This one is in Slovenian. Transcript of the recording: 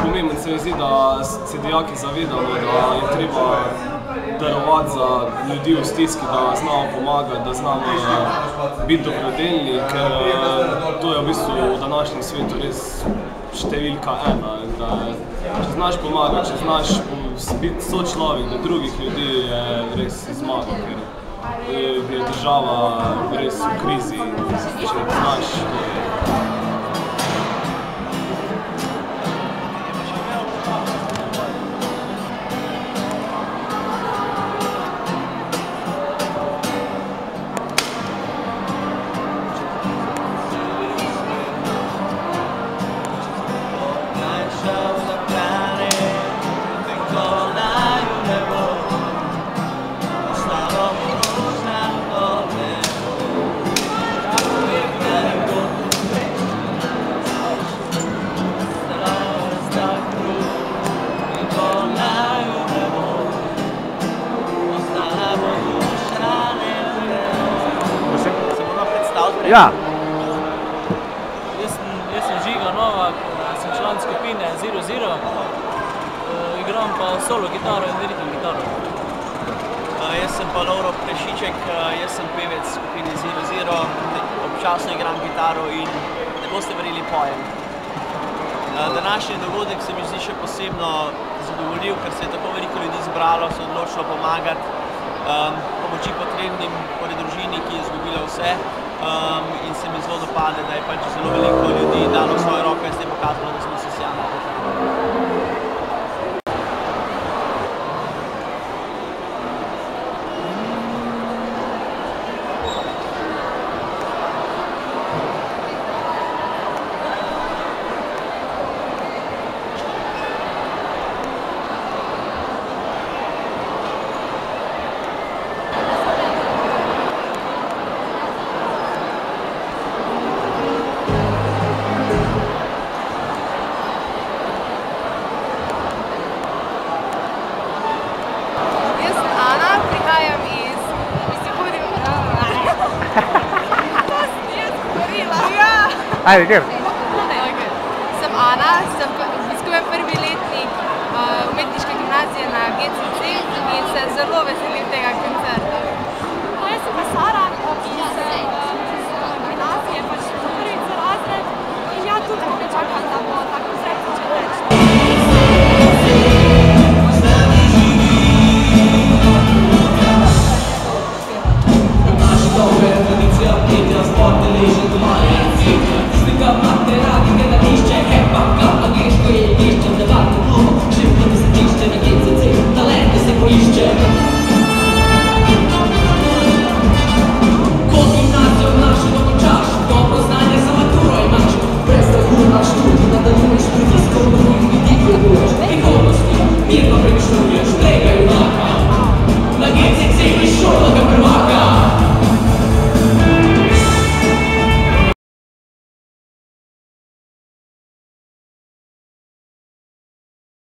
Pomembno se mi zdi, da se dijaki zavedamo, da je treba darovati za ljudi v stiski, da znamo pomagati, da znamo biti dobrodelni, ker to je v bistvu v današnjem svetu res številka ena. Če znaš pomagati, če znaš biti sočlovek do drugih ljudi, je res zmaga, ker je država res v krizi, če znaš. Ja. Jaz sem Žiga Novak, sem član skupine Zero Zero, igram pa solo kitaro in ritem kitaro. Jaz sem pa Lovro Prešiček, jaz sem pevec skupine Zero Zero, občasno igram kitaro in ne boste verjeli, pojem. Današnji dogodek se mi zdi še posebno zadovoljiv, ker se je tako veliko ljudi zbralo, se odločilo pomagati pomoči potrebnim poleg družini, ki je izgubila vse. In se mi zelo dopade, da je pač zelo veliko ljudi dalo svojo roko in s tem pokazalo, da smo socialni. Ajde, kjer? Sem Ana, obiskujem prvi letnik umetniške gimnazije na GCC in se zelo veselim tega koncerta. Jaz sem pa Sara iz gimnazije, pač prvič razred in ja tudi me čakam, da bo ta koncert začel teči. Talento se poišče